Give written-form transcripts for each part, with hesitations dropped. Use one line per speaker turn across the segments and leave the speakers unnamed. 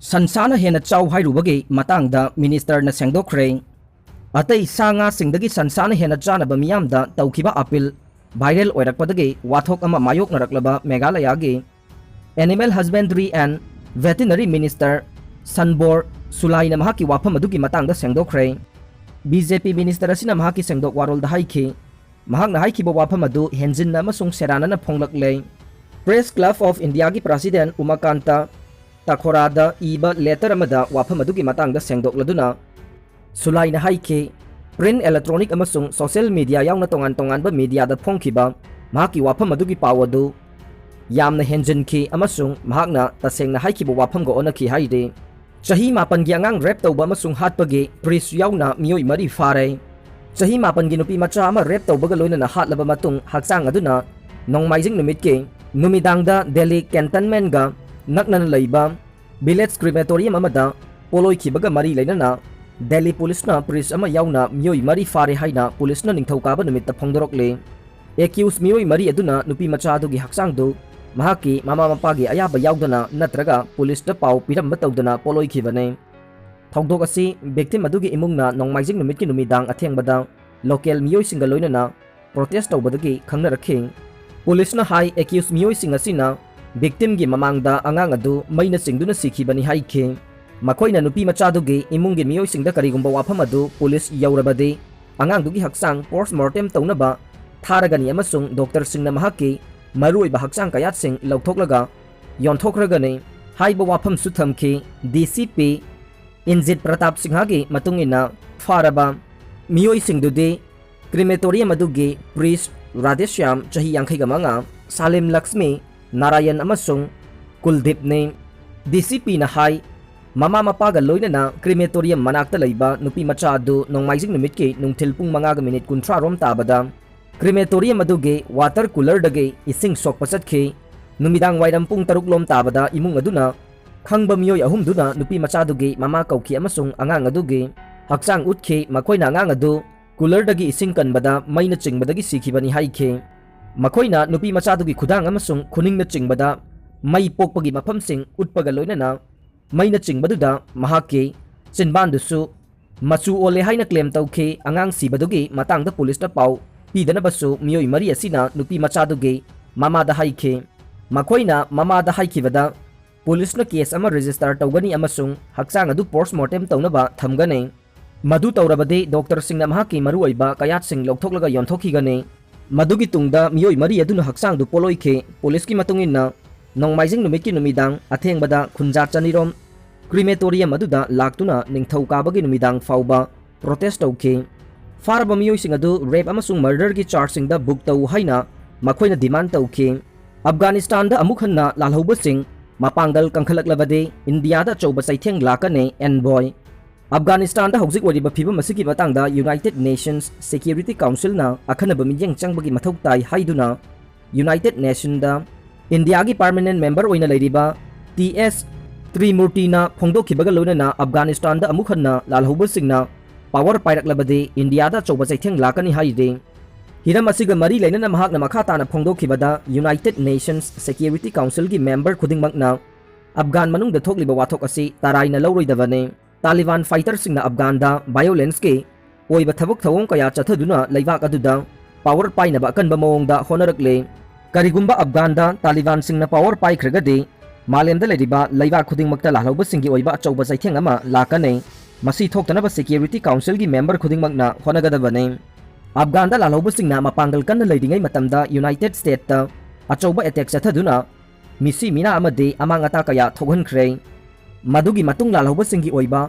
Sanshana Henna Chao Hairubagi Matangda Minister na Sengdorakhre Atay Sanga Singdagi Sanshana Henna Janaba Miyamda Taukiba Apil Viral Oirakpadagi Wathok Ama Mayok Naraklaba Meghalayagi Animal Husbandry and Veterinary Minister Sanbor Sulai na mahaki wapam adugi Matangda Sengdorakhre BJP Minister asina mahaki Sengdok warol da haiki mahak na haiki ba wapam adu henjin na masung serana na phonglakle Press Club of India gi President Umakanta Takhorada iba letter amada wapam adugi Matangda Sengdokladuna Sulai na haiki print electronic amasung social media yaw na tongan-tongan ba media da phongkiba mahaki wapam adugi pawadu yamna henjin ki amasung mahak na taseng na haiki ba wapam go onaki haide Chahi mapan gi angang rep tawba amasung hatpagi pris yaw na miyoy mari fare Chahi mapan gi nupi macha ama rep tawba galoy na hatlaba matung haksang aduna nong maising numit ki numidangda Delhi cantonment ga naknan layba Village crematorium amada poloy kibaga mari laynana Delhi police na pris ama yaw na miyoy mari fare hayna police na ningthawkaba numit ta phongdorokle accused miyoy mari aduna nupi macha adugi haksang do mahaki mama mapagi ayaba yawdana natraga police da pau piramba tawdana poloy khibane thongdok asi victim adugi imungna nongmaijing numit ki numidang athengbada local miyoy singa loinana protest tawbadagi khangna rakhing police na hai accused miyoy singa sina victim gi mamangda angang adu maina singduna sikhibani haikhe makoina nupi machadugi imunggi miyoy singda karigumba wafam adu police yawrabadi angang dugi haksang post mortem tawnaba tharagani amasung doctor singna mahaki marui ba haksang kayat sing lauthoklaga yonthokragani haiba wafam suthamki DCP Injit Pratap Singhagi matungina faraba miyoy singdudi crematorium adugi priest Radheshyam chahi 59 Salim Lakshmi Narayan amasung Kuldip ni DCP na hai mama mapaga loina na crematorium manakta layba nupi macha adu nongmaijing numit ki nungthil pung mga minute kuntra rom tabada crematorium adugi water cooler dagi ising sok pasatki numidang wairam pung taruk lom tabada imung aduna khangba miyoy ahum duna nupi macha adugi mama kauki amasung angang adugi haksang utki makoina angang adu cooler dagi ising kanbada maina chingbadagi sikhibani haikhe makoina nupi macha adugi khudang amasung khuning na chingbada mai pokpagi mafam sing utpaga loina na maina chingbaduda mahaki sinbandusu machu ole haina claim tawkhe angang sibadugi matangda police ta pau pidana basu miyoy mari asina nupi machadugi mama da haikhe makoina mama da haikibada police na case ama register tawgani amasung haksang adu post mortem tawnaba thamgane madu tawrabade doctor singna mahaki maru oiba kayat sing lokthoklaga yonthokigane madugi tungda miyoy mari aduna haksang du poloikhe police ki matungin na nongmaijing numit ki numidang athengbada khunja chanirom crematorium aduda laktuna ningthawkabagi numidang fauba protest tawkhe faraba miyoy sing adu rape amasung murder ki charge sing da book taw haina makoina demand tawkhe Afghanistan da amuk hanna lalhauba sing mapangdal kangkhalaklabade India da chawba saitheng lakane envoy Afghanistan da hojik wariba phibam asigi matangda United Nations Security Council na akhanaba mijeng changbagi mathau tai haiduna United Nations da India gi permanent member oina leiriba TS Trimurti na phongdokhibaga loina Afghanistan da amuk hanna lalhauba singna power pairaklabade India da chawba saitheng lakani haide hiram asiga mari lainana mahakna makhata na phongdokhibada United Nations Security Council gi member khudingmakna Afghan manung da thokliba wathok asi tarai na lawroidabane Taliban fighter singna Afghan da violence ke oiba thabuk thawong kaya chathaduna leibak aduda power paina ba kanba mawong da honarakle karigumba Afghan da Taliban singna power pai khragade malemda leriba leibak khudingmakta lalhauba singi oiba achauba saitheng ama lakane masi thoktanaba Security Council gi member khudingmakna honagadabane Afghan da lalhauba singna mapanggal kanna leidingai matamda United States ta achauba attack chathaduna misi mina amade amangata kaya thoghankhre madugi matung lalhauba singi oiba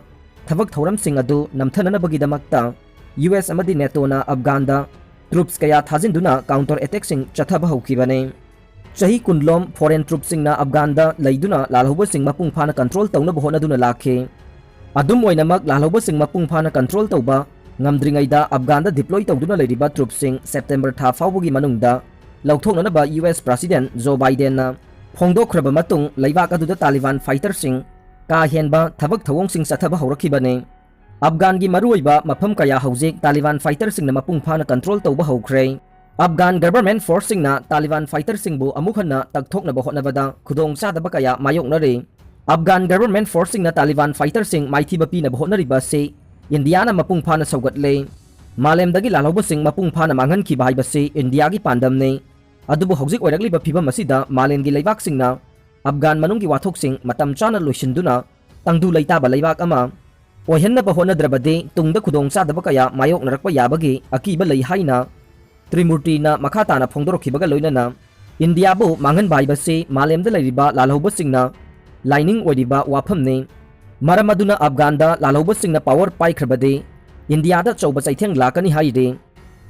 thabak thoram sing adu namthanana bagidamakta US amadi NATO na Afghan da troops kaya thajinduna counter attack sing chathaba hokibane chahi kunlom foreign troops sing na Afghan da leiduna lalhauba sing mapung phana control tawna bohona duna lakhe adum oinamak lalhauba sing mapung phana control tawba ngamdringaida Afghan da deploy tawduna leiriba troops sing September tha fawbugi manungda lauthoknana ba US President Joe Biden na phongdokhraba matung leibak aduda Taliban fighter sing ka henba thabak thawong sing sathaba hawrakhibane Afghan gi maruiba mafam kaya hawjik Taliban fighter sing na mapung phana control tawba hawkhre Afghan government force sing na Taliban fighter sing bu amuk hanna takthokna ba hotnabada khudong sadaba kaya mayoknare Afghan government forcing na Taliban fighter sing maithiba pina bahonariba se India na mapung phana saugatle malemdagi lalauba sing mapung phana manghan khiba haiba se India gi pandam ne adubu hojik oirakliba phibam asida malemgi leibak singna Afghan manunggi wathok sing matam chana loisinduna tangdu leitaba leibak ama oihenna bahonadrebade tungda khudong chadaba kaya mayok narakpa yabagi akiba lei haina Trimurti na makata na phongdorokhibaga loinana India bu manghan baiba se malemda leiriba lalauba singna Lining Wadiba Wapamne Maramaduna Afghanda Lalauba Singna Power Paikrabade India da Choba Saiteng Lakani Haide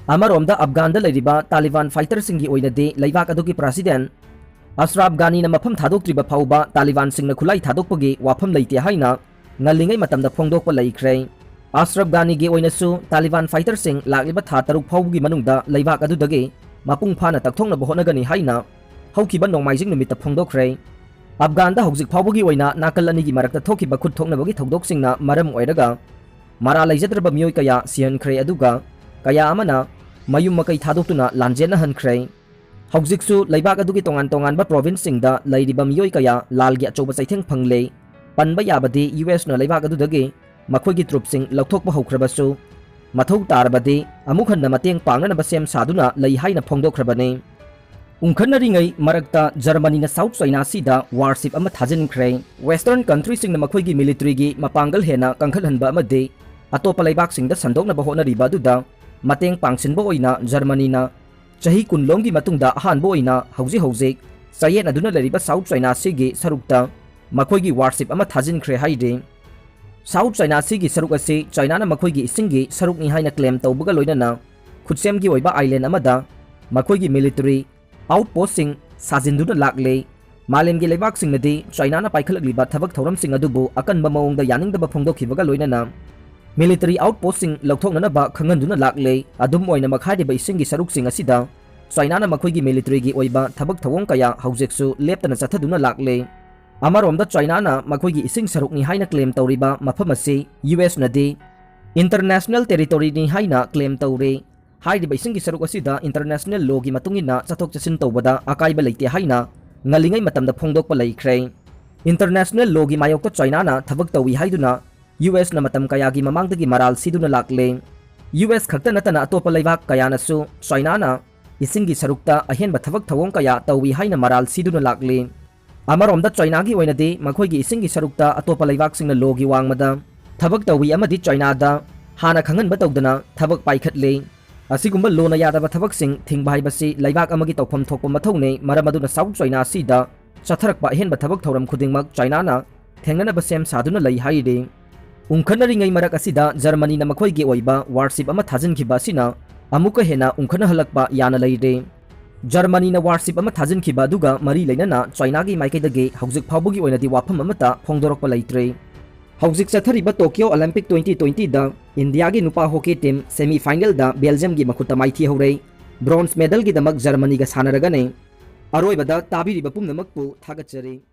Amaromda Afghanda Ladiba Taliban Fighter Singi Oinade Laivak Aduki President Ashraf Ghani na Mapam Thadok Triba Pauba Taliban Singna Kulai Thadokpagi Wapam Laite Haina Ngalingai Matamda Phongdokpa Laikre Ashraf Ghani ge Oinasu Taliban Fighter Sing Lakliba Tha Taruk Phaugi Manungda Laivak Adudage Mapung Phana Takthongna Bohonagani Haina Haukiba Nongmaijing Numita Phongdokre Afghan da hojik phawbagi oina nakal ani gi marakta thokiba khut thoknabagi thodok singna maram oiraga mara laijadraba mioi kaya sian khre aduga kaya amana mayum makai thadokuna lanjena han khre hojik su laibak adugi tongan tongan ba province singda lairiba mioi kaya lalgi achoba saitheng phangle panba yabadi US na laibak adudagi makhoigi troop sing lokthokba hokrabasu mathau tarbadi amukhan na mateng pangna ba sem saduna lai haina phongdokhrabane Ungkhanari marakta Germany na South China sida warship ama thajinkhre Western countries sing na makhoigi military gi mapangal hena kangkhalhanba amade atopa laibak sing da sandokna bahonariba duda mateng pangsinbo oina Germany na chahi kunlong gi matungda ahanbo oina hauji sayen aduna lariba South China sigi sarukta makhoigi warship ama thajinkhre haide South China sigi saruk ase China na makhoigi isingi saruk ni haina claim tawbuga loinana khutsem gi oiba island amada makhoigi military outposting sajinduna lakle malemgi leibak singnadi China na paikhalakliba thabak thoram sing adubu akanba maungda yaningdaba phongdokhibaga loinana military outposting lokthoknana ba khanganduna lakle adum oina makhaidiba isingi saruk sing asida China na makhoigi military gi oiba thabak thawong kaya haujeksu leptana chathaduna lakle amaromda China na makhoigi ising saruk ni haina claim tawriba maphamasi US nadi international territory ni haina claim tawre Haidi Singi Saruk asida international law gi matungina chathok chasin tawbada akaiba leite haina ngalingai matamda phongdokpa laikre international law gi mayokta China na thabak tawi haiduna US na matam kaya gi mamangdagi maral siduna lakle US khakta natana atopa laibak kaya na su China na isingi sarukta ahenba thabak thawong kaya tawi haina maral siduna lakle amaromda China gi oinade makhoigi isingi sarukta atopa laibak singna law gi wangmada thabak tawi amadi China da hana khanganba tawdana thabak paikhatle Asigumba lona yadaba thabak sing thingbai basi laibak amagi tawpham thokpa mathone maramaduna South China sida chatharakpa henba thabak thoram khudingmak China na thengnana basem saduna lai haide ungkhanari ngai marak asida Germany na makhoigi oiba warship ama thajinkiba sina amuka hena ungkhana halakpa yana leide Germany na warship ama thajinkiba duga mari leinana China gi maikaidage hojik phawbugi oinadi wafam amata phongdorokpa leitre Hojik chathariba Tokyo Olympic 2020 da India gi nupa hockey team semi final da Belgium gi makhuta maithi hore bronze medal gi damak Germany ga sanaragane aroibada tabiriba pumnamakpu thagachari